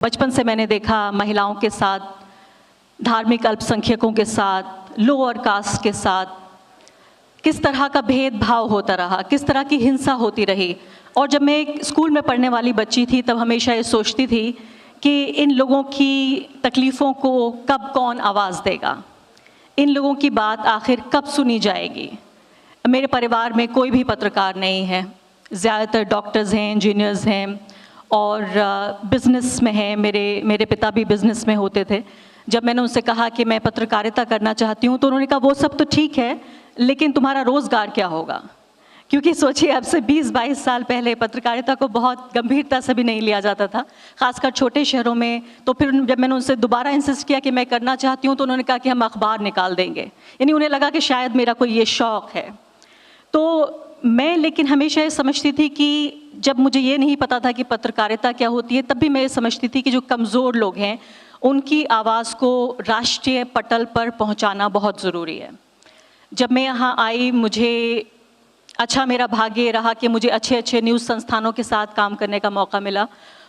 बचपन से मैंने देखा महिलाओं के साथ, धार्मिक अल्पसंख्यकों के साथ, लोअर कास्ट के साथ किस तरह का भेदभाव होता रहा, किस तरह की हिंसा होती रही। और जब मैं एक स्कूल में पढ़ने वाली बच्ची थी तब हमेशा ये सोचती थी कि इन लोगों की तकलीफ़ों को कब कौन आवाज़ देगा, इन लोगों की बात आखिर कब सुनी जाएगी। मेरे परिवार में कोई भी पत्रकार नहीं है, ज़्यादातर डॉक्टर्स हैं, इंजीनियर्स हैं और बिज़नेस में हैं। मेरे पिता भी बिज़नेस में होते थे। जब मैंने उनसे कहा कि मैं पत्रकारिता करना चाहती हूँ तो उन्होंने कहा वो सब तो ठीक है, लेकिन तुम्हारा रोज़गार क्या होगा। क्योंकि सोचिए अब से 20-22 साल पहले पत्रकारिता को बहुत गंभीरता से भी नहीं लिया जाता था, खासकर छोटे शहरों में। तो फिर जब मैंने उनसे दोबारा इंसिस्ट किया कि मैं करना चाहती हूँ तो उन्होंने कहा कि हम अखबार निकाल देंगे, यानी उन्हें लगा कि शायद मेरा कोई ये शौक़ है। तो मैं लेकिन हमेशा ये समझती थी कि जब मुझे ये नहीं पता था कि पत्रकारिता क्या होती है, तब भी मैं ये समझती थी कि जो कमज़ोर लोग हैं उनकी आवाज़ को राष्ट्रीय पटल पर पहुंचाना बहुत ज़रूरी है। जब मैं यहाँ आई, मेरा भाग्य ये रहा कि मुझे अच्छे न्यूज़ संस्थानों के साथ काम करने का मौका मिला।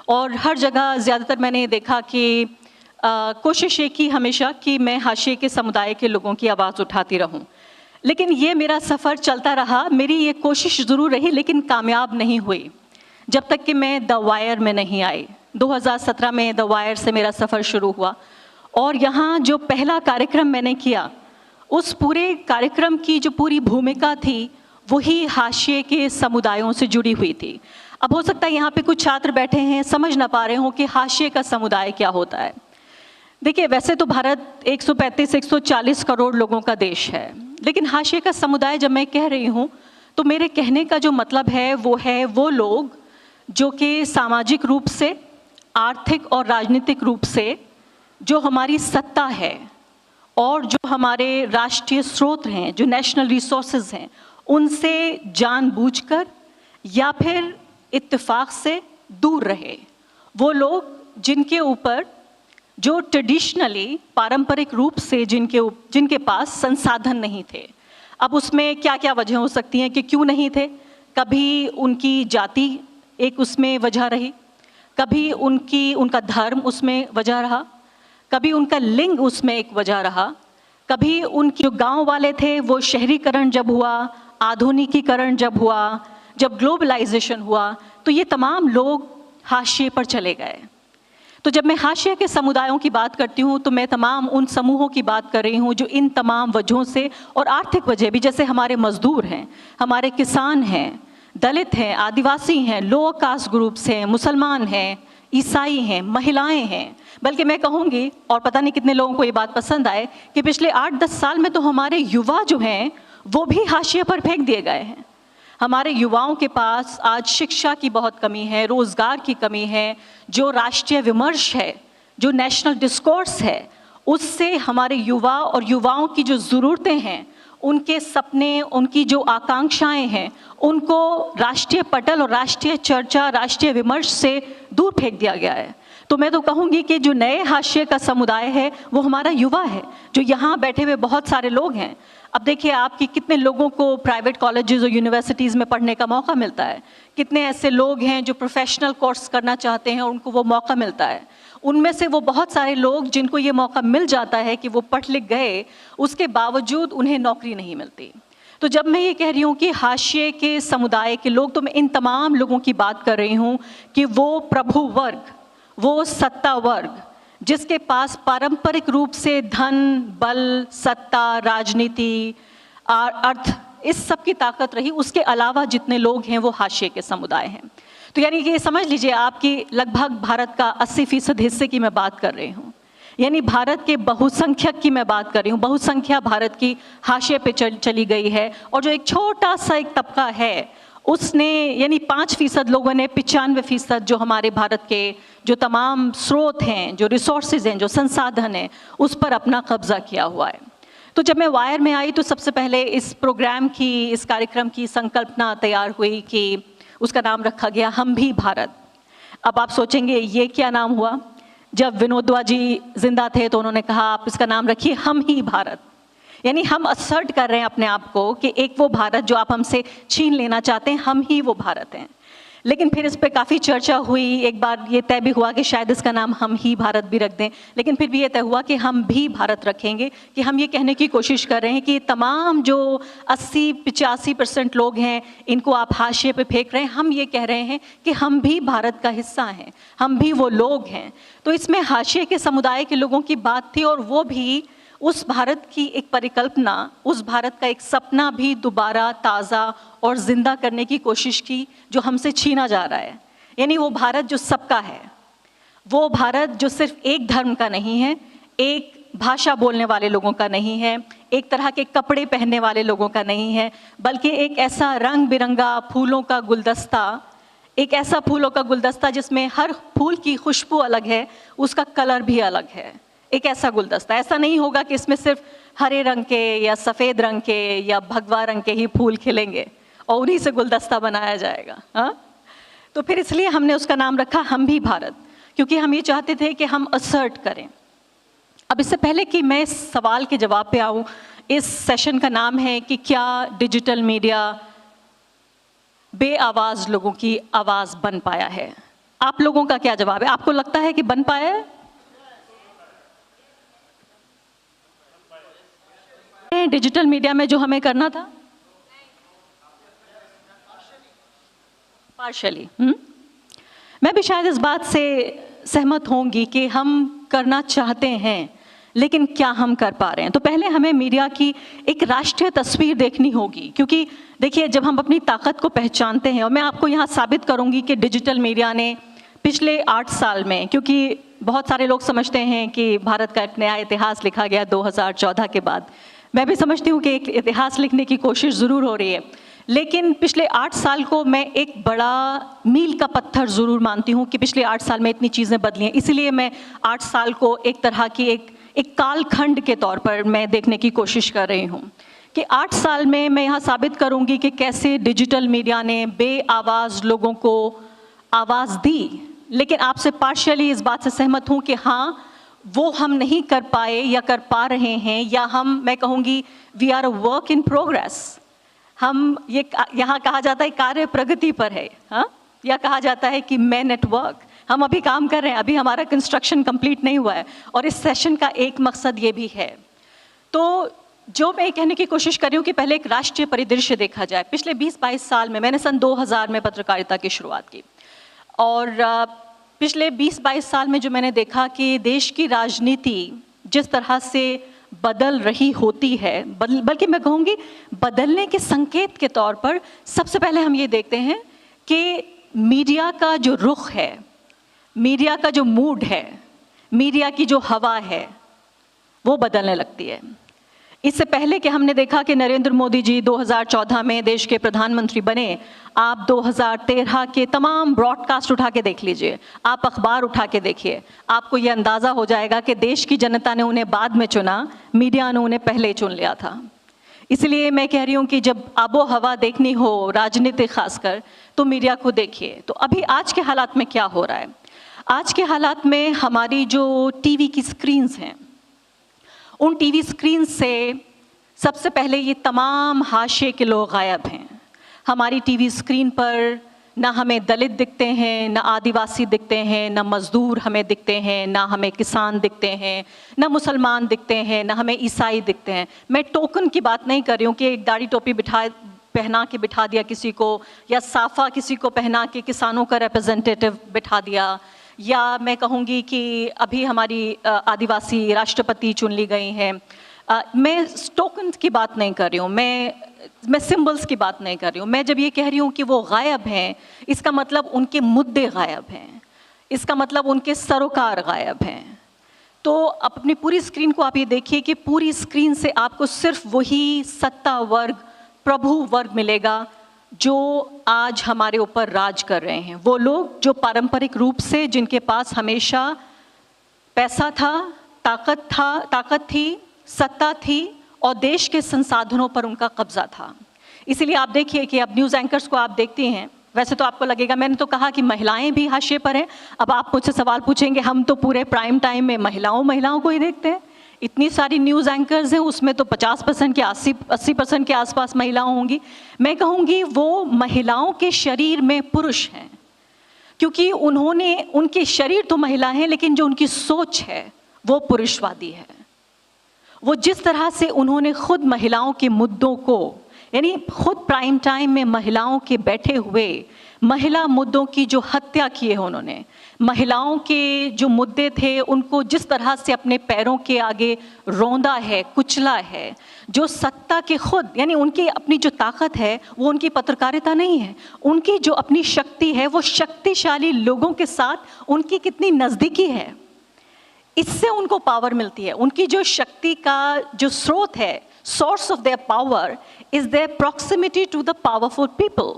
और हर जगह ज़्यादातर मैंने ये देखा कि कोशिश ये की हमेशा कि मैं हाशिए के समुदाय के लोगों की आवाज़ उठाती रहूं। लेकिन ये मेरा सफ़र चलता रहा, मेरी ये कोशिश ज़रूर रही, लेकिन कामयाब नहीं हुई जब तक कि मैं द वायर में नहीं आई। 2017 में द वायर से मेरा सफ़र शुरू हुआ और यहाँ जो पहला कार्यक्रम मैंने किया, उस पूरे कार्यक्रम की जो पूरी भूमिका थी वही हाशिए के समुदायों से जुड़ी हुई थी। अब हो सकता है यहाँ पे कुछ छात्र बैठे हैं, समझ ना पा रहे हों कि हाशिए का समुदाय क्या होता है। देखिए, वैसे तो भारत 135-140 करोड़ लोगों का देश है, लेकिन हाशिए का समुदाय जब मैं कह रही हूँ तो मेरे कहने का जो मतलब है वो लोग जो कि सामाजिक रूप से, आर्थिक और राजनीतिक रूप से जो हमारी सत्ता है और जो हमारे राष्ट्रीय स्रोत हैं, जो नेशनल रिसोर्सेज हैं, उनसे जानबूझकर या फिर इत्तेफाक से दूर रहे। वो लोग जिनके ऊपर जो ट्रेडिशनली, पारंपरिक रूप से जिनके पास संसाधन नहीं थे। अब उसमें क्या क्या वजह हो सकती हैं कि क्यों नहीं थे। कभी उनकी जाति एक उसमें वजह रही, कभी उनका धर्म उसमें वजह रहा, कभी उनका लिंग उसमें एक वजह रहा, कभी उनके जो गांव वाले थे वो शहरीकरण जब हुआ, आधुनिकीकरण जब हुआ, जब ग्लोबलाइजेशन हुआ, तो ये तमाम लोग हाशिए पर चले गए। तो जब मैं हाशिए के समुदायों की बात करती हूँ तो मैं तमाम उन समूहों की बात कर रही हूँ जो इन तमाम वजहों से, और आर्थिक वजह भी, जैसे हमारे मजदूर हैं, हमारे किसान हैं, दलित हैं, आदिवासी हैं, लोअर कास्ट ग्रुप्स हैं, मुसलमान हैं, ईसाई हैं, महिलाएं हैं। बल्कि मैं कहूँगी, और पता नहीं कितने लोगों को ये बात पसंद आए, कि पिछले 8-10 साल में तो हमारे युवा जो हैं वो भी हाशिए पर फेंक दिए गए हैं। हमारे युवाओं के पास आज शिक्षा की बहुत कमी है, रोज़गार की कमी है, जो राष्ट्रीय विमर्श है, जो नेशनल डिस्कोर्स है, उससे हमारे युवा और युवाओं की जो ज़रूरतें हैं, उनके सपने, उनकी जो आकांक्षाएं हैं, उनको राष्ट्रीय पटल और राष्ट्रीय चर्चा, राष्ट्रीय विमर्श से दूर फेंक दिया गया है। तो मैं तो कहूँगी कि जो नए हाशिए का समुदाय है वो हमारा युवा है, जो यहाँ बैठे हुए बहुत सारे लोग हैं। अब देखिए, आपकी कितने लोगों को प्राइवेट कॉलेजेस और यूनिवर्सिटीज़ में पढ़ने का मौका मिलता है, कितने ऐसे लोग हैं जो प्रोफेशनल कोर्स करना चाहते हैं और उनको वो मौका मिलता है। उनमें से वो बहुत सारे लोग जिनको ये मौका मिल जाता है कि वो पढ़ लिख गए, उसके बावजूद उन्हें नौकरी नहीं मिलती। तो जब मैं ये कह रही हूँ कि हाशिए के समुदाय के लोग, तो मैं इन तमाम लोगों की बात कर रही हूँ कि वो प्रभु वर्ग, वो सत्ता वर्ग जिसके पास पारंपरिक रूप से धन, बल, सत्ता, राजनीति, अर्थ, इस सब की ताकत रही, उसके अलावा जितने लोग हैं वो हाशिए के समुदाय हैं। तो यानी कि समझ लीजिए, आपकी लगभग भारत का 80% हिस्से की मैं बात कर रही हूँ, यानी भारत के बहुसंख्यक की मैं बात कर रही हूँ। बहुसंख्या भारत की हाशिए पे चली गई है, और जो एक छोटा सा एक तबका है उसने, यानी 5% लोगों ने 95% जो हमारे भारत के जो तमाम स्रोत हैं, जो रिसोर्सेज हैं, जो संसाधन हैं, उस पर अपना कब्जा किया हुआ है। तो जब मैं वायर में आई तो सबसे पहले इस कार्यक्रम की संकल्पना तैयार हुई कि उसका नाम रखा गया हम भी भारत। अब आप सोचेंगे ये क्या नाम हुआ। जब विनोदवा जी जिंदा थे तो उन्होंने कहा आप इसका नाम रखिए हम ही भारत, यानी हम असर्ट कर रहे हैं अपने आप को कि एक वो भारत जो आप हमसे छीन लेना चाहते हैं, हम ही वो भारत हैं। लेकिन फिर इस पे काफ़ी चर्चा हुई। एक बार ये तय भी हुआ कि शायद इसका नाम हम ही भारत भी रख दें, लेकिन फिर भी ये तय हुआ कि हम भी भारत रखेंगे। कि हम ये कहने की कोशिश कर रहे हैं कि तमाम जो 80-85% लोग हैं, इनको आप हाशिए पे फेंक रहे हैं। हम ये कह रहे हैं कि हम भी भारत का हिस्सा हैं, हम भी वो लोग हैं। तो इसमें हाशिए के समुदाय के लोगों की बात थी, और वो भी उस भारत की एक परिकल्पना, उस भारत का एक सपना भी दोबारा ताज़ा और ज़िंदा करने की कोशिश की, जो हमसे छीना जा रहा है। यानी वो भारत जो सबका है, वो भारत जो सिर्फ एक धर्म का नहीं है, एक भाषा बोलने वाले लोगों का नहीं है, एक तरह के कपड़े पहनने वाले लोगों का नहीं है, बल्कि एक ऐसा रंग बिरंगा फूलों का गुलदस्ता, एक ऐसा फूलों का गुलदस्ता जिसमें हर फूल की खुशबू अलग है, उसका कलर भी अलग है। एक ऐसा गुलदस्ता, ऐसा नहीं होगा कि इसमें सिर्फ हरे रंग के या सफ़ेद रंग के या भगवा रंग के ही फूल खिलेंगे और उन्हीं से गुलदस्ता बनाया जाएगा। हाँ, तो फिर इसलिए हमने उसका नाम रखा हम भी भारत, क्योंकि हम ये चाहते थे कि हम असर्ट करें। अब इससे पहले कि मैं इस सवाल के जवाब पे आऊँ, इस सेशन का नाम है कि क्या डिजिटल मीडिया बेआवाज़ लोगों की आवाज़ बन पाया है? आप लोगों का क्या जवाब है? आपको लगता है कि बन पाया है? डिजिटल मीडिया में जो हमें करना था पार्शली, मैं भी शायद इस बात से सहमत होंगी कि हम करना चाहते हैं, लेकिन क्या हम कर पा रहे हैं? तो पहले हमें मीडिया की एक राष्ट्रीय तस्वीर देखनी होगी, क्योंकि देखिए, जब हम अपनी ताकत को पहचानते हैं, और मैं आपको यहाँ साबित करूँगी कि डिजिटल मीडिया ने पिछले 8 साल में, क्योंकि बहुत सारे लोग समझते हैं कि भारत का एक नया इतिहास लिखा गया 2014 के बाद, मैं भी समझती हूँ कि एक इतिहास लिखने की कोशिश ज़रूर हो रही है, लेकिन पिछले 8 साल को मैं एक बड़ा मील का पत्थर ज़रूर मानती हूँ कि पिछले 8 साल में इतनी चीज़ें बदली हैं। इसीलिए मैं 8 साल को एक तरह की एक कालखंड के तौर पर मैं देखने की कोशिश कर रही हूँ कि 8 साल में मैं यहाँ साबित करूँगी कि कैसे डिजिटल मीडिया ने बेआवाज़ लोगों को आवाज़ दी। लेकिन आपसे पार्शियली इस बात से सहमत हूँ कि हाँ, वो हम नहीं कर पाए या कर पा रहे हैं, या मैं कहूँगी we are a work in progress. हम ये यहाँ कहा जाता है कार्य प्रगति पर है, हाँ, या कहा जाता है कि मैं नेटवर्क, हम अभी काम कर रहे हैं, अभी हमारा कंस्ट्रक्शन कंप्लीट नहीं हुआ है। और इस सेशन का एक मकसद ये भी है। तो जो मैं कहने की कोशिश कर रही हूँ कि पहले एक राष्ट्रीय परिदृश्य देखा जाए। पिछले 20-22 साल में, मैंने सन 2000 में पत्रकारिता की शुरुआत की, और पिछले 20-22 साल में जो मैंने देखा कि देश की राजनीति जिस तरह से बदल रही होती है, बल्कि मैं कहूँगी बदलने के संकेत के तौर पर, सबसे पहले हम ये देखते हैं कि मीडिया का जो रुख है, मीडिया का जो मूड है, मीडिया की जो हवा है, वो बदलने लगती है। इससे पहले कि हमने देखा कि नरेंद्र मोदी जी 2014 में देश के प्रधानमंत्री बने, आप 2013 के तमाम ब्रॉडकास्ट उठा के देख लीजिए, आप अखबार उठा के देखिए, आपको ये अंदाज़ा हो जाएगा कि देश की जनता ने उन्हें बाद में चुना, मीडिया ने उन्हें पहले चुन लिया था। इसलिए मैं कह रही हूँ कि जब आबो हवा देखनी हो, राजनीतिक खासकर, तो मीडिया को देखिए। तो अभी आज के हालात में क्या हो रहा है? आज के हालात में हमारी जो टीवी की स्क्रीन्स हैं, उन टीवी स्क्रीन से सबसे पहले ये तमाम हाशिए के लोग गायब हैं। हमारी टीवी स्क्रीन पर ना हमें दलित दिखते हैं, ना आदिवासी दिखते हैं, ना मज़दूर हमें दिखते हैं, ना हमें किसान दिखते हैं, ना मुसलमान दिखते हैं, ना हमें ईसाई दिखते हैं। मैं टोकन की बात नहीं कर रही हूँ कि एक दाढ़ी टोपी पहना के बिठा दिया किसी को, या साफ़ा किसी को पहना के किसानों का रिप्रेजेंटेटिव बिठा दिया, या मैं कहूँगी कि अभी हमारी आदिवासी राष्ट्रपति चुन ली गई हैं। मैं टोकन की बात नहीं कर रही हूँ, मैं सिंबल्स की बात नहीं कर रही हूँ। मैं जब ये कह रही हूँ कि वो गायब हैं, इसका मतलब उनके मुद्दे गायब हैं, इसका मतलब उनके सरोकार गायब हैं। तो अपनी पूरी स्क्रीन को आप ये देखिए कि पूरी स्क्रीन से आपको सिर्फ वही सत्ता वर्ग, प्रभु वर्ग मिलेगा जो आज हमारे ऊपर राज कर रहे हैं। वो लोग जो पारंपरिक रूप से, जिनके पास हमेशा पैसा था, ताकत थी, सत्ता थी, और देश के संसाधनों पर उनका कब्जा था। इसीलिए आप देखिए कि अब न्यूज़ एंकर्स को आप देखती हैं, वैसे तो आपको लगेगा, मैंने तो कहा कि महिलाएं भी हाशिए पर हैं। अब आप मुझसे सवाल पूछेंगे, हम तो पूरे प्राइम टाइम में महिलाओं को ही देखते हैं। इतनी सारी न्यूज़ एंकर्स हैं, उसमें तो 50% के 80% के आसपास महिलाएं होंगी। मैं कहूँगी वो महिलाओं के शरीर में पुरुष हैं, क्योंकि उनके शरीर तो महिला हैं, लेकिन जो उनकी सोच है वो पुरुषवादी है। वो जिस तरह से उन्होंने खुद महिलाओं के मुद्दों को, यानी खुद प्राइम टाइम में महिलाओं के बैठे हुए महिला मुद्दों की जो हत्या की है, उन्होंने महिलाओं के जो मुद्दे थे उनको जिस तरह से अपने पैरों के आगे रौंदा है, कुचला है, जो सत्ता के खुद, यानी उनकी अपनी जो ताकत है वो उनकी पत्रकारिता नहीं है, उनकी जो अपनी शक्ति है वो शक्तिशाली लोगों के साथ उनकी कितनी नज़दीकी है, इससे उनको पावर मिलती है। उनकी जो शक्ति का जो स्रोत है, source of their power is their proximity to the powerful people.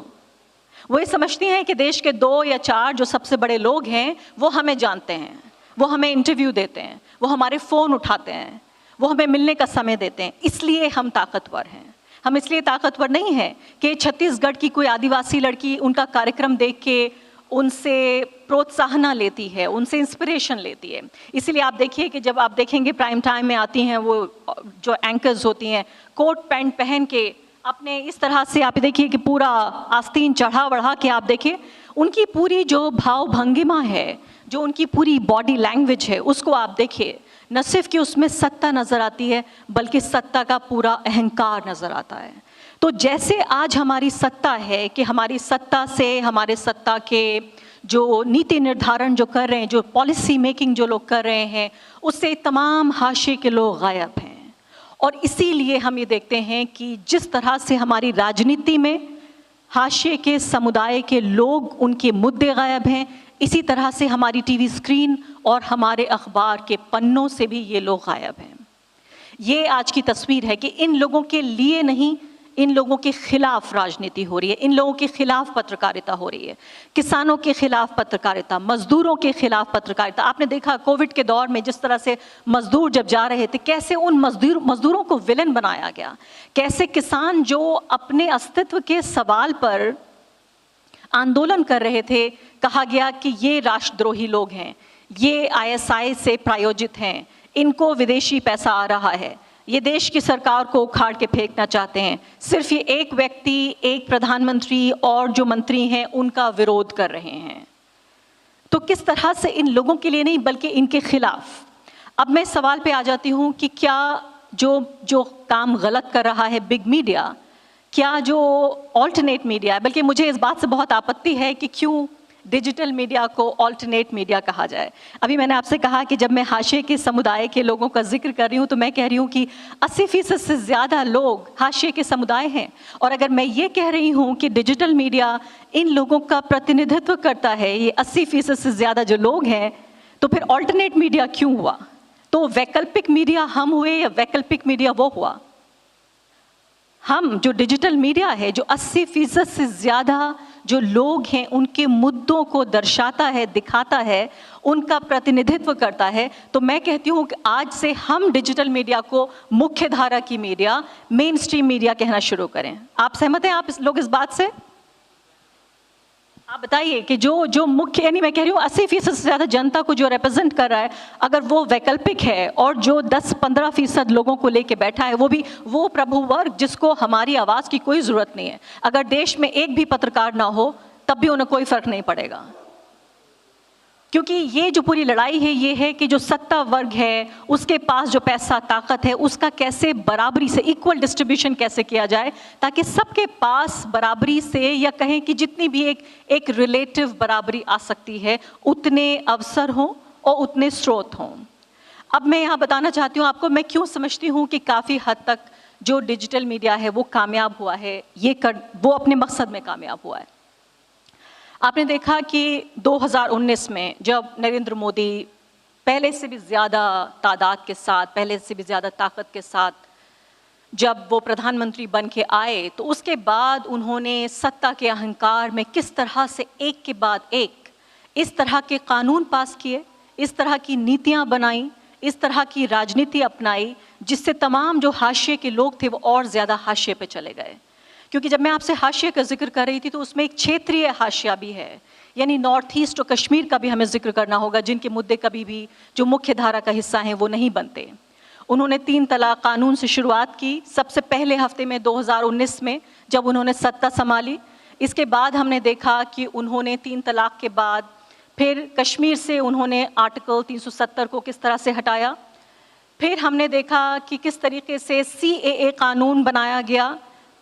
वो ये समझती हैं कि देश के 2 या 4 जो सबसे बड़े लोग हैं वो हमें जानते हैं, वो हमें इंटरव्यू देते हैं, वो हमारे फ़ोन उठाते हैं, वो हमें मिलने का समय देते हैं, इसलिए हम ताकतवर हैं। हम इसलिए ताकतवर नहीं हैं कि छत्तीसगढ़ की कोई आदिवासी लड़की उनका कार्यक्रम देख के उनसे प्रोत्साहन लेती है, उनसे इंस्पिरेशन लेती है। इसीलिए आप देखिए कि जब आप देखेंगे प्राइम टाइम में आती हैं वो जो एंकर्स होती हैं, कोट पैंट पहन के अपने इस तरह से, आप देखिए कि पूरा आस्तीन चढ़ा बढ़ा के आप देखिए उनकी पूरी जो भाव भंगिमा है, जो उनकी पूरी बॉडी लैंग्वेज है, उसको आप देखिए, न सिर्फ कि उसमें सत्ता नज़र आती है बल्कि सत्ता का पूरा अहंकार नज़र आता है। तो जैसे आज हमारी सत्ता है कि हमारी सत्ता से, हमारे सत्ता के जो नीति निर्धारण जो कर रहे हैं, जो पॉलिसी मेकिंग जो लोग कर रहे हैं, उससे तमाम हाशिए के लोग गायब हैं। और इसीलिए हम ये देखते हैं कि जिस तरह से हमारी राजनीति में हाशिए के समुदाय के लोग, उनके मुद्दे गायब हैं, इसी तरह से हमारी टीवी स्क्रीन और हमारे अखबार के पन्नों से भी ये लोग गायब हैं। ये आज की तस्वीर है कि इन लोगों के लिए नहीं, इन लोगों के खिलाफ राजनीति हो रही है, इन लोगों के खिलाफ पत्रकारिता हो रही है, किसानों के खिलाफ पत्रकारिता, मजदूरों के खिलाफ पत्रकारिता। आपने देखा कोविड के दौर में जिस तरह से मजदूर जब जा रहे थे, कैसे उन मजदूरों को विलन बनाया गया, कैसे किसान जो अपने अस्तित्व के सवाल पर आंदोलन कर रहे थे, कहा गया कि ये राष्ट्रद्रोही लोग हैं, ये ISI से प्रायोजित हैं, इनको विदेशी पैसा आ रहा है, ये देश की सरकार को उखाड़ के फेंकना चाहते हैं। सिर्फ ये एक व्यक्ति, एक प्रधानमंत्री और जो मंत्री हैं उनका विरोध कर रहे हैं। तो किस तरह से इन लोगों के लिए नहीं बल्कि इनके खिलाफ। अब मैं सवाल पे आ जाती हूँ कि क्या जो काम गलत कर रहा है बिग मीडिया, क्या जो ऑल्टरनेट मीडिया है, बल्कि मुझे इस बात से बहुत आपत्ति है कि क्यों डिजिटल मीडिया को ऑल्टरनेट मीडिया कहा जाए। अभी मैंने आपसे कहा कि जब मैं हाशिए के समुदाय के लोगों का जिक्र कर रही हूँ तो मैं कह रही हूँ कि 80% से ज़्यादा लोग हाशिए के समुदाय हैं। और अगर मैं ये कह रही हूँ कि डिजिटल मीडिया इन लोगों का प्रतिनिधित्व करता है, ये 80% से ज़्यादा जो लोग हैं, तो फिर ऑल्टरनेट मीडिया क्यों हुआ? तो वैकल्पिक मीडिया हम हुए या वैकल्पिक मीडिया वो हुआ? हम जो डिजिटल मीडिया है, जो 80% से ज़्यादा जो लोग हैं उनके मुद्दों को दर्शाता है, दिखाता है, उनका प्रतिनिधित्व करता है, तो मैं कहती हूँ कि आज से हम डिजिटल मीडिया को मुख्य धारा की मीडिया, मेन स्ट्रीम मीडिया कहना शुरू करें। आप सहमत हैं आप लोग इस बात से? आप बताइए कि जो मुख्य, यानी मैं कह रही हूँ 80% से ज़्यादा जनता को जो रिप्रेजेंट कर रहा है, अगर वो वैकल्पिक है और जो 10-15% लोगों को लेके बैठा है, वो भी वो प्रभु वर्ग जिसको हमारी आवाज़ की कोई ज़रूरत नहीं है, अगर देश में एक भी पत्रकार ना हो तब भी उन्हें कोई फ़र्क नहीं पड़ेगा। क्योंकि ये जो पूरी लड़ाई है ये है कि जो सत्ता वर्ग है उसके पास जो पैसा, ताकत है, उसका कैसे बराबरी से इक्वल डिस्ट्रीब्यूशन कैसे किया जाए ताकि सबके पास बराबरी से, या कहें कि जितनी भी एक रिलेटिव बराबरी आ सकती है, उतने अवसर हों और उतने स्रोत हों। अब मैं यहाँ बताना चाहती हूँ आपको मैं क्यों समझती हूँ कि काफ़ी हद तक जो डिजिटल मीडिया है वो कामयाब हुआ है, वो अपने मकसद में कामयाब हुआ है। आपने देखा कि 2019 में जब नरेंद्र मोदी पहले से भी ज़्यादा तादाद के साथ, पहले से भी ज़्यादा ताकत के साथ जब वो प्रधानमंत्री बन के आए, तो उसके बाद उन्होंने सत्ता के अहंकार में किस तरह से एक के बाद एक इस तरह के कानून पास किए, इस तरह की नीतियां बनाई, इस तरह की राजनीति अपनाई, जिससे तमाम जो हाशिए के लोग थे वो और ज़्यादा हाशिए पे चले गए। क्योंकि जब मैं आपसे हाशिए का जिक्र कर रही थी तो उसमें एक क्षेत्रीय हाशिया भी है, यानी नॉर्थ ईस्ट और कश्मीर का भी हमें जिक्र करना होगा, जिनके मुद्दे कभी भी जो मुख्य धारा का हिस्सा हैं वो नहीं बनते। उन्होंने 3 तलाक कानून से शुरुआत की, सबसे पहले हफ्ते में 2019 में जब उन्होंने सत्ता संभाली। इसके बाद हमने देखा कि उन्होंने 3 तलाक के बाद फिर कश्मीर से उन्होंने आर्टिकल 370 को किस तरह से हटाया। फिर हमने देखा कि किस तरीके से CAA कानून बनाया गया।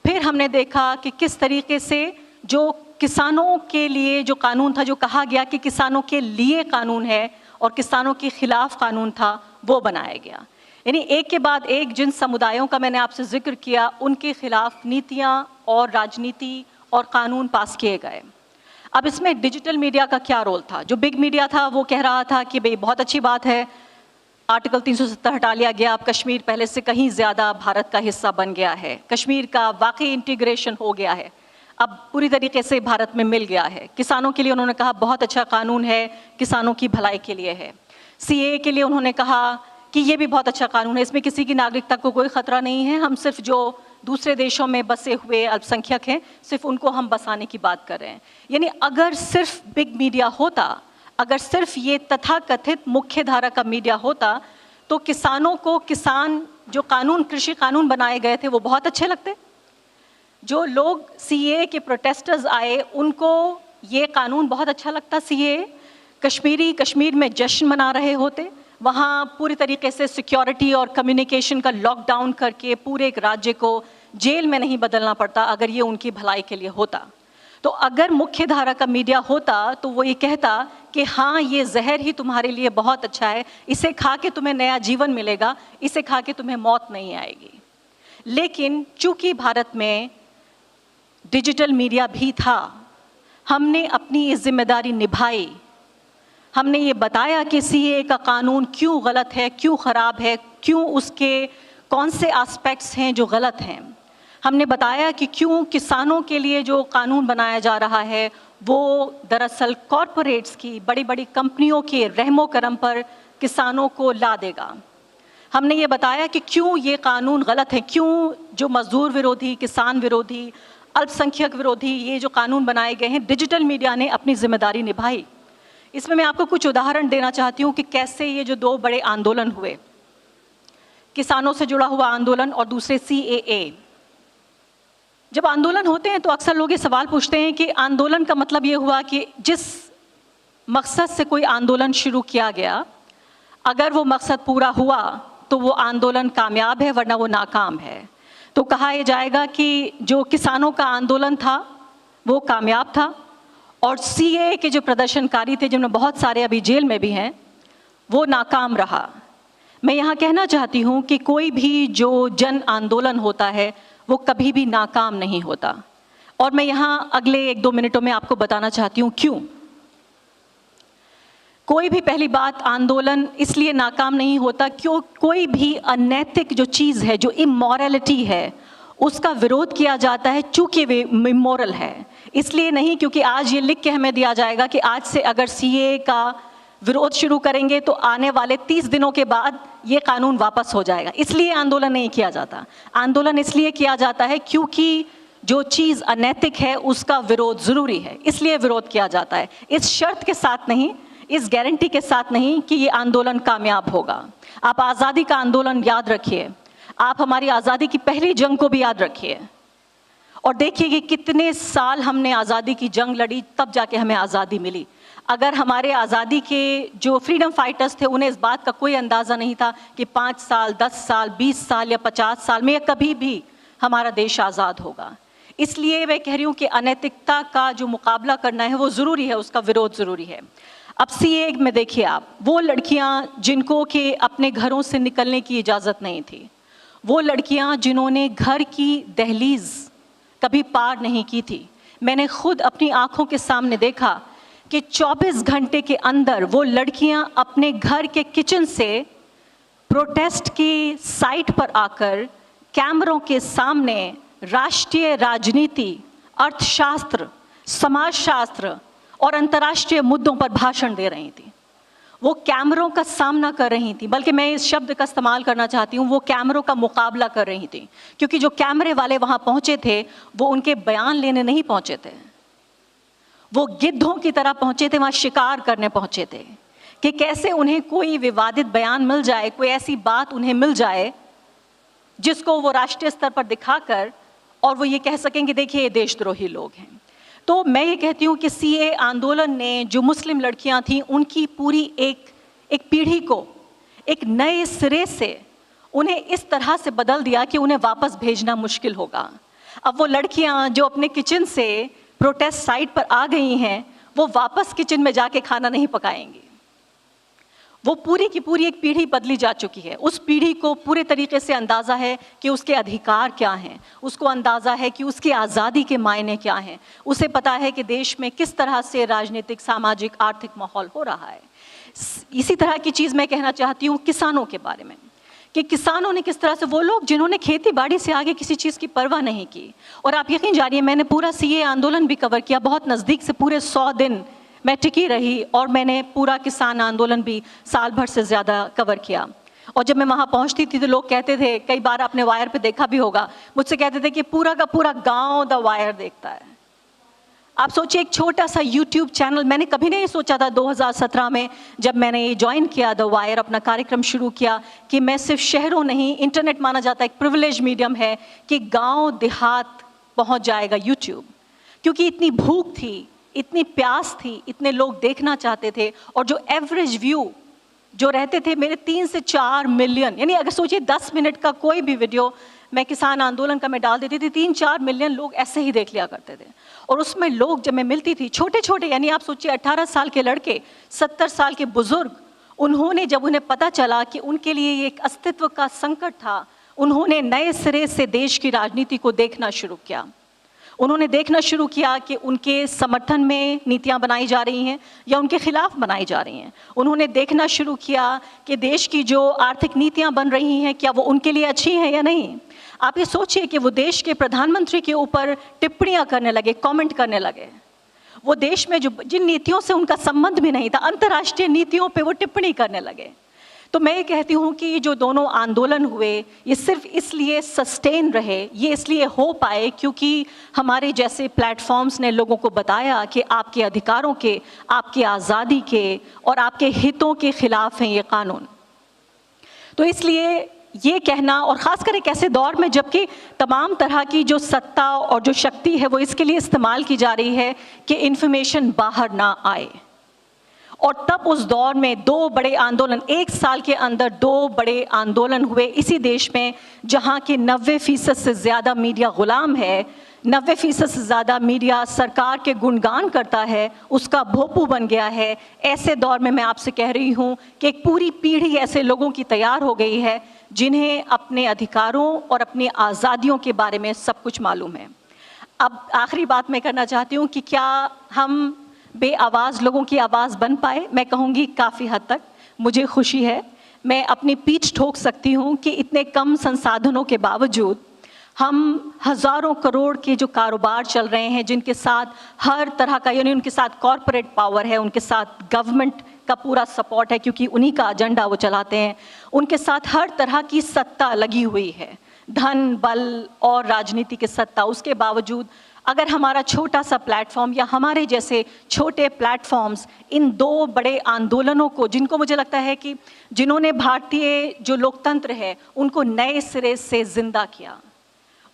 फिर हमने देखा कि किस तरीके से जो किसानों के लिए जो कानून था, जो कहा गया कि किसानों के लिए कानून है और किसानों के खिलाफ कानून था, वो बनाया गया। यानी एक के बाद एक जिन समुदायों का मैंने आपसे जिक्र किया, उनके खिलाफ नीतियाँ और राजनीति और कानून पास किए गए। अब इसमें डिजिटल मीडिया का क्या रोल था? जो बिग मीडिया था वो कह रहा था कि भाई बहुत अच्छी बात है, आर्टिकल 370 हटा लिया गया, अब कश्मीर पहले से कहीं ज़्यादा भारत का हिस्सा बन गया है, कश्मीर का वाकई इंटीग्रेशन हो गया है, अब पूरी तरीके से भारत में मिल गया है। किसानों के लिए उन्होंने कहा बहुत अच्छा कानून है, किसानों की भलाई के लिए है। CAA के लिए उन्होंने कहा कि ये भी बहुत अच्छा कानून है, इसमें किसी की नागरिकता को कोई खतरा नहीं है, हम सिर्फ जो दूसरे देशों में बसे हुए अल्पसंख्यक हैं सिर्फ उनको हम बसाने की बात कर रहे हैं। यानी अगर सिर्फ बिग मीडिया होता, अगर सिर्फ ये तथाकथित मुख्य धारा का मीडिया होता, तो किसानों को किसान जो कानून, कृषि कानून बनाए गए थे वो बहुत अच्छे लगते। जो लोग CAA के प्रोटेस्टर्स आए उनको ये कानून बहुत अच्छा लगता। CAA कश्मीर में जश्न मना रहे होते, वहाँ पूरी तरीके से सिक्योरिटी और कम्युनिकेशन का लॉकडाउन करके पूरे एक राज्य को जेल में नहीं बदलना पड़ता अगर ये उनकी भलाई के लिए होता। तो अगर मुख्य धारा का मीडिया होता तो वो ये कहता कि हाँ, ये जहर ही तुम्हारे लिए बहुत अच्छा है, इसे खा के तुम्हें नया जीवन मिलेगा, इसे खा के तुम्हें मौत नहीं आएगी। लेकिन चूंकि भारत में डिजिटल मीडिया भी था, हमने अपनी ये जिम्मेदारी निभाई। हमने ये बताया कि CAA का कानून क्यों गलत है, क्यों ख़राब है, क्यों उसके कौन से एस्पेक्ट्स हैं जो गलत हैं। हमने बताया कि क्यों किसानों के लिए जो कानून बनाया जा रहा है वो दरअसल कॉरपोरेट्स की, बड़ी बड़ी कंपनियों के रहमो करम पर किसानों को ला देगा। हमने ये बताया कि क्यों ये कानून गलत है, क्यों जो मजदूर विरोधी, किसान विरोधी, अल्पसंख्यक विरोधी ये जो कानून बनाए गए हैं, डिजिटल मीडिया ने अपनी जिम्मेदारी निभाई। इसमें मैं आपको कुछ उदाहरण देना चाहती हूँ कि कैसे ये जो 2 बड़े आंदोलन हुए, किसानों से जुड़ा हुआ आंदोलन और दूसरे CAA। जब आंदोलन होते हैं तो अक्सर लोग ये सवाल पूछते हैं कि आंदोलन का मतलब ये हुआ कि जिस मकसद से कोई आंदोलन शुरू किया गया, अगर वो मकसद पूरा हुआ तो वो आंदोलन कामयाब है, वरना वो नाकाम है। तो कहा यह जाएगा कि जो किसानों का आंदोलन था वो कामयाब था और CAA के जो प्रदर्शनकारी थे, जिनमें बहुत सारे अभी जेल में भी हैं, वो नाकाम रहा। मैं यहाँ कहना चाहती हूँ कि कोई भी जो जन आंदोलन होता है वो कभी भी नाकाम नहीं होता, और मैं यहाँ अगले 1-2 मिनटों में आपको बताना चाहती हूँ क्यों। कोई भी, पहली बात, आंदोलन इसलिए नाकाम नहीं होता क्यों कोई भी अनैतिक जो चीज़ है, जो इमोरलिटी है, उसका विरोध किया जाता है चूँकि वे इमोरल है। इसलिए नहीं क्योंकि आज ये लिख के हमें दिया जाएगा कि आज से अगर CAA का विरोध शुरू करेंगे तो आने वाले 30 दिनों के बाद ये कानून वापस हो जाएगा, इसलिए आंदोलन नहीं किया जाता। आंदोलन इसलिए किया जाता है क्योंकि जो चीज़ अनैतिक है उसका विरोध ज़रूरी है, इसलिए विरोध किया जाता है। इस शर्त के साथ नहीं, इस गारंटी के साथ नहीं कि ये आंदोलन कामयाब होगा। आप आज़ादी का आंदोलन याद रखिए, आप हमारी आज़ादी की पहली जंग को भी याद रखिए और देखिए कि कितने साल हमने आज़ादी की जंग लड़ी, तब जाके हमें आज़ादी मिली। अगर हमारे आज़ादी के जो फ्रीडम फाइटर्स थे उन्हें इस बात का कोई अंदाज़ा नहीं था कि 5 साल, 10 साल, 20 साल या 50 साल में या कभी भी हमारा देश आज़ाद होगा। इसलिए मैं कह रही हूँ कि अनैतिकता का जो मुकाबला करना है वो ज़रूरी है, उसका विरोध ज़रूरी है। अब CAA में देखिए आप, वो लड़कियाँ जिनको कि अपने घरों से निकलने की इजाज़त नहीं थी, वो लड़कियाँ जिन्होंने घर की दहलीज़ कभी पार नहीं की थी, मैंने खुद अपनी आँखों के सामने देखा कि 24 घंटे के अंदर वो लड़कियां अपने घर के किचन से प्रोटेस्ट की साइट पर आकर कैमरों के सामने राष्ट्रीय राजनीति, अर्थशास्त्र, समाजशास्त्र और अंतर्राष्ट्रीय मुद्दों पर भाषण दे रही थी। वो कैमरों का सामना कर रही थी, बल्कि मैं इस शब्द का इस्तेमाल करना चाहती हूँ, वो कैमरों का मुकाबला कर रही थी, क्योंकि जो कैमरे वाले वहाँ पहुँचे थे वो उनके बयान लेने नहीं पहुँचे थे, वो गिद्धों की तरह पहुँचे थे, वहाँ शिकार करने पहुँचे थे कि कैसे उन्हें कोई विवादित बयान मिल जाए, कोई ऐसी बात उन्हें मिल जाए जिसको वो राष्ट्रीय स्तर पर दिखाकर और वो ये कह सकें कि देखिए ये देशद्रोही लोग हैं। तो मैं ये कहती हूँ कि सीए आंदोलन ने जो मुस्लिम लड़कियां थीं उनकी पूरी एक पीढ़ी को एक नए सिरे से उन्हें इस तरह से बदल दिया कि उन्हें वापस भेजना मुश्किल होगा। अब वो लड़कियां जो अपने किचन से प्रोटेस्ट साइट पर आ गई हैं, वो वापस किचन में जाके खाना नहीं पकाएंगी। वो पूरी की पूरी एक पीढ़ी बदली जा चुकी है। उस पीढ़ी को पूरे तरीके से अंदाज़ा है कि उसके अधिकार क्या हैं, उसको अंदाज़ा है कि उसकी आज़ादी के मायने क्या हैं, उसे पता है कि देश में किस तरह से राजनीतिक, सामाजिक, आर्थिक माहौल हो रहा है। इसी तरह की चीज़ मैं कहना चाहती हूँ किसानों के बारे में, कि किसानों ने किस तरह से, वो लोग जिन्होंने खेती बाड़ी से आगे किसी चीज़ की परवाह नहीं की। और आप यकीन जानिए, मैंने पूरा सीए आंदोलन भी कवर किया, बहुत नज़दीक से, पूरे 100 दिन मैं टिकी रही और मैंने पूरा किसान आंदोलन भी साल भर से ज़्यादा कवर किया। और जब मैं वहाँ पहुँचती थी तो लोग कहते थे, कई बार आपने वायर पे देखा भी होगा, मुझसे कहते थे कि पूरा का पूरा गांव द वायर देखता है। आप सोचिए, एक छोटा सा यूट्यूब चैनल, मैंने कभी नहीं सोचा था 2017 में जब मैंने ये ज्वाइन किया द वायर, अपना कार्यक्रम शुरू किया, कि मैं सिर्फ शहरों नहीं, इंटरनेट माना जाता है एक प्रिविलेज मीडियम है, कि गाँव देहात पहुँच जाएगा यूट्यूब। क्योंकि इतनी भूख थी, इतनी प्यास थी, इतने लोग देखना चाहते थे। और जो एवरेज व्यू जो रहते थे मेरे 3 से 4 मिलियन, यानी अगर सोचिए 10 मिनट का कोई भी वीडियो मैं किसान आंदोलन का मैं डाल देती थी, 3-4 मिलियन लोग ऐसे ही देख लिया करते थे। और उसमें लोग जब मैं मिलती थी, छोटे छोटे, यानी आप सोचिए 18 साल के लड़के, 70 साल के बुजुर्ग, उन्होंने जब उन्हें पता चला कि उनके लिए ये एक अस्तित्व का संकट था, उन्होंने नए सिरे से देश की राजनीति को देखना शुरू किया। उन्होंने देखना शुरू किया कि उनके समर्थन में नीतियां बनाई जा रही हैं या उनके खिलाफ बनाई जा रही हैं। उन्होंने देखना शुरू किया कि देश की जो आर्थिक नीतियां बन रही हैं, क्या वो उनके लिए अच्छी हैं या नहीं। आप ये सोचिए कि वो देश के प्रधानमंत्री के ऊपर टिप्पणियां करने लगे, कमेंट करने लगे। वो देश में जो जिन नीतियों से उनका संबंध भी नहीं था, अंतर्राष्ट्रीय नीतियों पे वो टिप्पणी करने लगे। तो मैं ये कहती हूँ कि जो दोनों आंदोलन हुए, ये सिर्फ इसलिए सस्टेन रहे, ये इसलिए हो पाए क्योंकि हमारे जैसे प्लेटफॉर्म्स ने लोगों को बताया कि आपके अधिकारों के, आपकी आज़ादी के और आपके हितों के खिलाफ हैं ये कानून। तो इसलिए ये कहना, और ख़ासकर एक ऐसे दौर में जबकि तमाम तरह की जो सत्ता और जो शक्ति है वो इसके लिए इस्तेमाल की जा रही है कि इन्फॉर्मेशन बाहर ना आए। और तब उस दौर में 2 बड़े आंदोलन, 1 साल के अंदर 2 बड़े आंदोलन हुए इसी देश में, जहाँ के 90% से ज़्यादा मीडिया ग़ुलाम है, 90% से ज़्यादा मीडिया सरकार के गुणगान करता है, उसका भोंपू बन गया है। ऐसे दौर में मैं आपसे कह रही हूँ कि एक पूरी पीढ़ी ऐसे लोगों की तैयार हो गई है जिन्हें अपने अधिकारों और अपनी आज़ादियों के बारे में सब कुछ मालूम है। अब आखिरी बात मैं करना चाहती हूँ कि क्या हम बेआवाज़ लोगों की आवाज़ बन पाए? मैं कहूँगी काफ़ी हद तक। मुझे खुशी है, मैं अपनी पीठ ठोक सकती हूँ कि इतने कम संसाधनों के बावजूद हम हज़ारों करोड़ के जो कारोबार चल रहे हैं, जिनके साथ हर तरह का, यानी उनके साथ कॉरपोरेट पावर है, उनके साथ गवर्नमेंट का पूरा सपोर्ट है क्योंकि उन्हीं का एजेंडा वो चलाते हैं, उनके साथ हर तरह की सत्ता लगी हुई है, धन, बल और राजनीति की सत्ता। उसके बावजूद अगर हमारा छोटा सा प्लेटफॉर्म या हमारे जैसे छोटे प्लेटफॉर्म्स इन 2 बड़े आंदोलनों को, जिनको मुझे लगता है कि जिन्होंने भारतीय जो लोकतंत्र है उनको नए सिरे से जिंदा किया,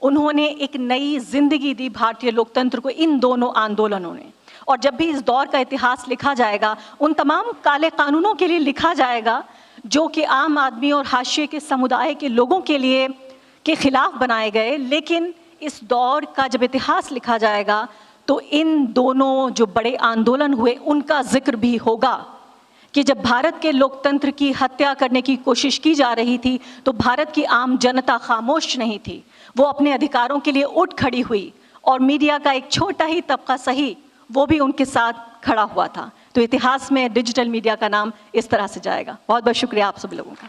उन्होंने एक नई जिंदगी दी भारतीय लोकतंत्र को, इन दोनों आंदोलनों ने। और जब भी इस दौर का इतिहास लिखा जाएगा, उन तमाम काले कानूनों के लिए लिखा जाएगा जो कि आम आदमी और हाशिए के समुदाय के लोगों के लिए के खिलाफ बनाए गए। लेकिन इस दौर का जब इतिहास लिखा जाएगा तो इन दोनों जो बड़े आंदोलन हुए उनका जिक्र भी होगा कि जब भारत के लोकतंत्र की हत्या करने की कोशिश की जा रही थी तो भारत की आम जनता खामोश नहीं थी, वो अपने अधिकारों के लिए उठ खड़ी हुई और मीडिया का एक छोटा ही तबका सही वो भी उनके साथ खड़ा हुआ था। तो इतिहास में डिजिटल मीडिया का नाम इस तरह से जाएगा। बहुत बहुत शुक्रिया आप सभी लोगों का।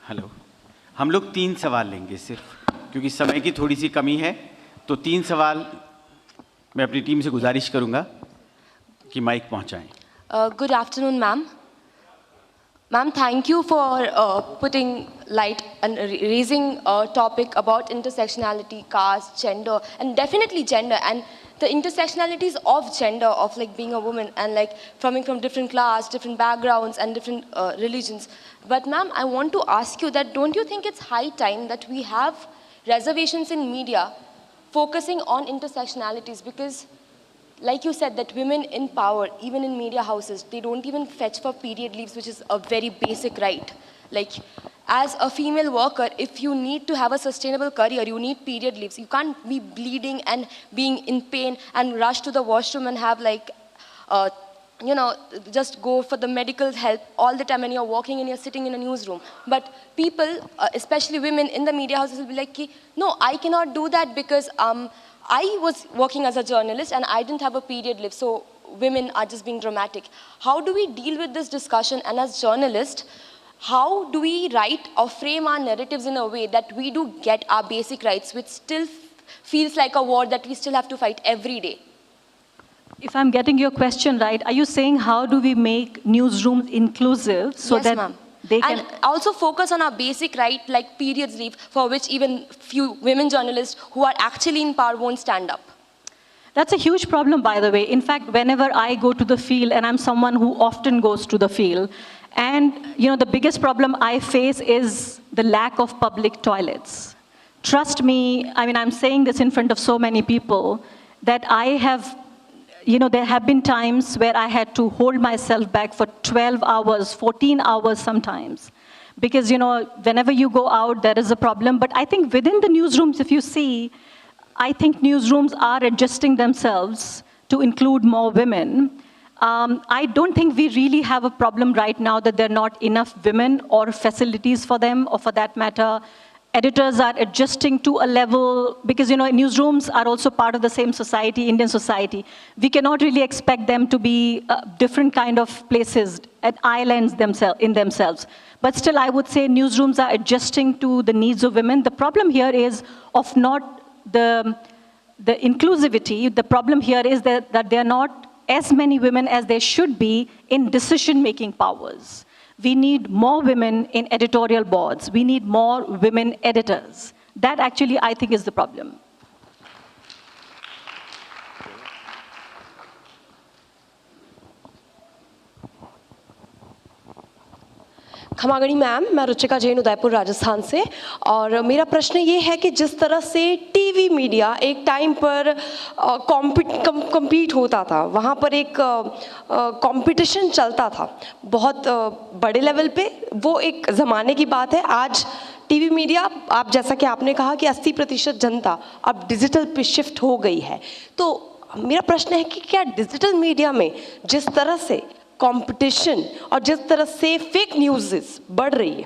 हेलो, हम लोग 3 सवाल लेंगे सिर्फ, क्योंकि समय की थोड़ी सी कमी है। तो 3 सवाल मैं अपनी टीम से गुजारिश करूंगा कि माइक पहुंचाएं। Good afternoon, ma'am. Ma'am, thank you for putting light and raising a topic about intersectionality, caste, gender, and definitely gender, and the intersectionalities of gender, of like being a woman and like coming from different class, different backgrounds, and different religions. But ma'am, I want to ask you that don't you think it's high time that we have reservations in media focusing on intersectionalities? Because like you said, that women in power, even in media houses, they don't even fetch for period leaves, which is a very basic right. Like, as a female worker, if you need to have a sustainable career, you need period leaves. You can't be bleeding and being in pain and rush to the washroom and have like, just go for the medical help all the time when you're walking and you're sitting in a newsroom. But people, especially women in the media houses, will be like, no, I cannot do that because I was working as a journalist and I didn't have a period leave, so women are just being dramatic. How do we deal with this discussion? And as journalists, how do we write or frame our narratives in a way that we do get our basic rights, which still feels like a war that we still have to fight every day? If I'm getting your question right, are you saying how do we make newsrooms inclusive so Yes, that ma'am. they can... And also focus on our basic right, like periods leave, for which even few women journalists who are actually in power won't stand up. That's a huge problem, by the way. In fact, whenever I go to the field, and I'm someone who often goes to the field, and the biggest problem I face is the lack of public toilets. Trust me, I mean, I'm saying this in front of so many people, that I have, there have been times where I had to hold myself back for 12 hours, 14 hours sometimes. Because, whenever you go out, there is a problem. But I think within the newsrooms, if you see, I think newsrooms are adjusting themselves to include more women. I don't think we really have a problem right now that there are not enough women or facilities for them, or for that matter, editors are adjusting to a level, because newsrooms are also part of the same society, Indian society. We cannot really expect them to be different kind of places, at islands in themselves. But still, I would say newsrooms are adjusting to the needs of women. The problem here is of not the inclusivity. The problem here is that there are not as many women as there should be in decision-making powers. We need more women in editorial boards. We need more women editors. That actually, I think, is the problem. खमागणी ma'am, मैं रुचिका जैन उदयपुर राजस्थान से, और मेरा प्रश्न ये है कि जिस तरह से टीवी मीडिया एक टाइम पर कॉम्पीट होता था, वहाँ पर एक कंपटीशन चलता था बहुत बड़े लेवल पे, वो एक ज़माने की बात है। आज टीवी मीडिया, आप जैसा कि आपने कहा कि 80% जनता अब डिजिटल पे शिफ्ट हो गई है, तो मेरा प्रश्न है कि क्या डिजिटल मीडिया में जिस तरह से कंपटीशन और जिस तरह से फेक न्यूज़ बढ़ रही है,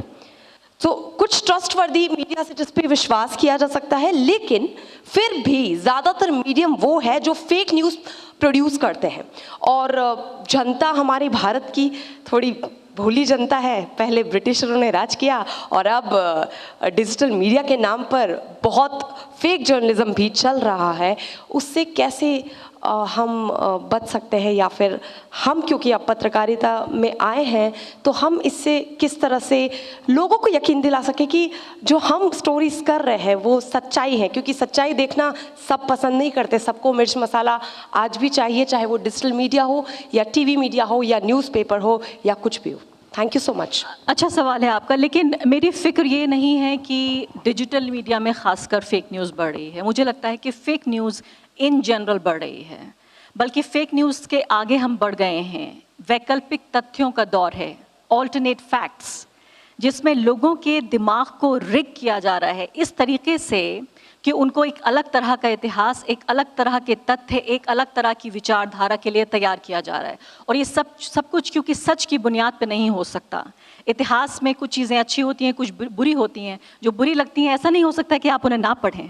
तो कुछ ट्रस्टवर्दी मीडिया से जिस पे विश्वास किया जा सकता है, लेकिन फिर भी ज़्यादातर मीडियम वो है जो फेक न्यूज़ प्रोड्यूस करते हैं। और जनता हमारी भारत की थोड़ी भोली जनता है, पहले ब्रिटिशरों ने राज किया और अब डिजिटल मीडिया के नाम पर बहुत फेक जर्नलिज्म भी चल रहा है। उससे कैसे हम बच सकते हैं, या फिर हम क्योंकि अब पत्रकारिता में आए हैं तो हम इससे किस तरह से लोगों को यकीन दिला सके कि जो हम स्टोरीज कर रहे हैं वो सच्चाई है, क्योंकि सच्चाई देखना सब पसंद नहीं करते, सबको मिर्च मसाला आज भी चाहिए, चाहे वो डिजिटल मीडिया हो या टीवी मीडिया हो या न्यूज़पेपर हो या कुछ भी हो। Thank you so much. अच्छा सवाल है आपका, लेकिन मेरी फिक्र ये नहीं है कि डिजिटल मीडिया में खासकर फेक न्यूज़ बढ़ रही है। मुझे लगता है कि फेक न्यूज़ इन जनरल बढ़ रही है, बल्कि फेक न्यूज़ के आगे हम बढ़ गए हैं। वैकल्पिक तथ्यों का दौर है, ऑल्टरनेट फैक्ट्स, जिसमें लोगों के दिमाग को रिग किया जा रहा है इस तरीके से कि उनको एक अलग तरह का इतिहास, एक अलग तरह के तथ्य, एक अलग तरह की विचारधारा के लिए तैयार किया जा रहा है। और ये सब कुछ क्योंकि सच की बुनियाद पे नहीं हो सकता। इतिहास में कुछ चीज़ें अच्छी होती हैं, कुछ बुरी होती हैं। जो बुरी लगती हैं, ऐसा नहीं हो सकता कि आप उन्हें ना पढ़ें।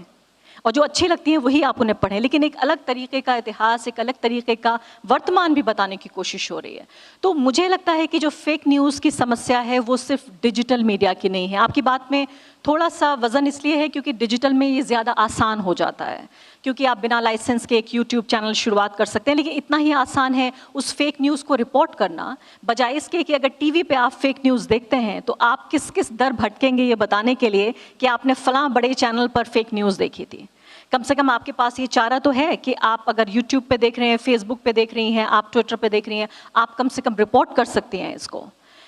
और जो अच्छी लगती हैं वही आप उन्हें पढ़ें, लेकिन एक अलग तरीके का इतिहास, एक अलग तरीके का वर्तमान भी बताने की कोशिश हो रही है। तो मुझे लगता है कि जो फेक न्यूज़ की समस्या है वो सिर्फ डिजिटल मीडिया की नहीं है। आपकी बात में थोड़ा सा वजन इसलिए है क्योंकि डिजिटल में ये ज़्यादा आसान हो जाता है, क्योंकि आप बिना लाइसेंस के एक यूट्यूब चैनल शुरुआत कर सकते हैं, लेकिन इतना ही आसान है उस फेक न्यूज़ को रिपोर्ट करना, बजाय इसके कि अगर टीवी पे आप फेक न्यूज़ देखते हैं तो आप किस किस दर भटकेंगे ये बताने के लिए कि आपने फलां बड़े चैनल पर फेक न्यूज़ देखी थी। कम से कम आपके पास ये चारा तो है कि आप अगर यूट्यूब पे देख रहे हैं, फेसबुक पे देख रही हैं, आप ट्विटर पे देख रही हैं, आप कम से कम रिपोर्ट कर सकती हैं इसको।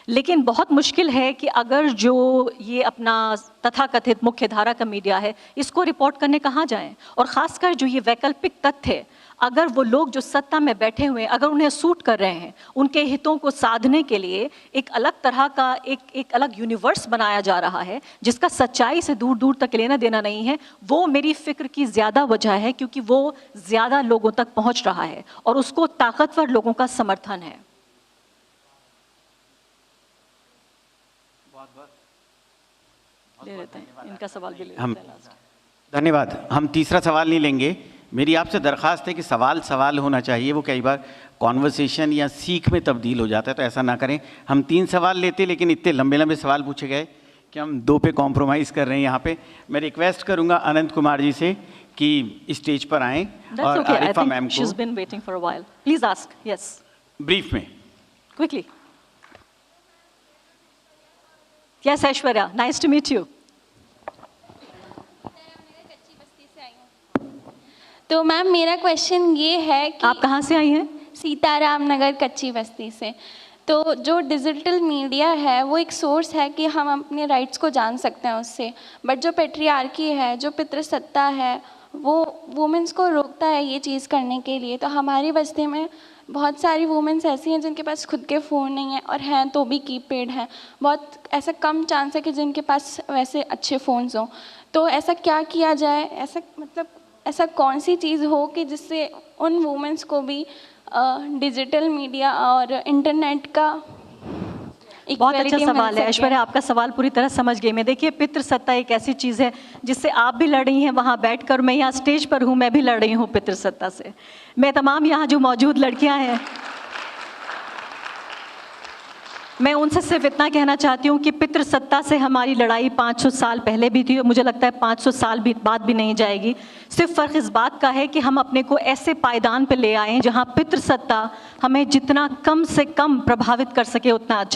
लेकिन बहुत मुश्किल है कि अगर जो ये अपना तथाकथित मुख्य धारा का मीडिया है इसको रिपोर्ट करने कहाँ जाएं, और ख़ासकर जो ये वैकल्पिक तथ्य, अगर वो लोग जो सत्ता में बैठे हुए हैं अगर उन्हें सूट कर रहे हैं, उनके हितों को साधने के लिए एक अलग तरह का एक अलग यूनिवर्स बनाया जा रहा है जिसका सच्चाई से दूर दूर तक लेना देना नहीं है, वो मेरी फ़िक्र की ज़्यादा वजह है, क्योंकि वो ज़्यादा लोगों तक पहुँच रहा है और उसको ताकतवर लोगों का समर्थन है। ले लेते हैं इनका सवाल भी ले लेते हम हैं लास्ट। धन्यवाद। हम तीसरा सवाल नहीं लेंगे। मेरी आपसे दरख्वास्त है कि सवाल सवाल होना चाहिए, वो कई बार कॉन्वर्सेशन या सीख में तब्दील हो जाता है, तो ऐसा ना करें। हम 3 सवाल लेते, लेकिन इतने लंबे लंबे सवाल पूछे गए कि हम 2 पे कॉम्प्रोमाइज़ कर रहे हैं यहाँ पे। मैं रिक्वेस्ट करूँगा अनंत कुमार जी से कि स्टेज पर आएँ That's और okay. I Arifa think ma'am she's को been waiting for a while. Please ask. Yes. Brief में। Quickly. Yes, Aishwarya. Nice to meet you. तो मैम मेरा क्वेश्चन ये है कि आप कहाँ से आई हैं? सीताराम नगर कच्ची बस्ती से। तो जो डिजिटल मीडिया है वो एक सोर्स है कि हम अपने राइट्स को जान सकते हैं उससे, बट जो पेट्रियार्की है, जो पितृसत्ता है, वो वुमेंस को रोकता है ये चीज़ करने के लिए। तो हमारी बस्ती में बहुत सारी वुमेंस ऐसी हैं जिनके पास खुद के फ़ोन नहीं है, और हैं तो भी कीपैड हैं। बहुत ऐसा कम चांस है कि जिनके पास वैसे अच्छे फ़ोन्स हों। तो ऐसा क्या किया जाए, ऐसा मतलब ऐसा कौन सी चीज़ हो कि जिससे उन वुमेंस को भी डिजिटल मीडिया और इंटरनेट का बहुत अच्छा equality मिल सवाल है सके। ऐश्वर्या, आपका सवाल पूरी तरह समझ गई मैं। देखिए, पितृसत्ता एक ऐसी चीज़ है जिससे आप भी लड़ रही हैं वहाँ बैठकर, मैं यहाँ स्टेज पर हूँ, मैं भी लड़ रही हूँ पितृसत्ता से। मैं तमाम यहाँ जो मौजूद लड़कियाँ हैं, मैं उनसे सिर्फ इतना कहना चाहती हूँ कि पितृसत्ता से हमारी लड़ाई 500 साल पहले भी थी और मुझे लगता है 500 साल भी बाद भी नहीं जाएगी। सिर्फ फ़र्क इस बात का है कि हम अपने को ऐसे पायदान पे ले आएँ जहाँ पितृसत्ता हमें जितना कम से कम प्रभावित कर सके उतना अच्छा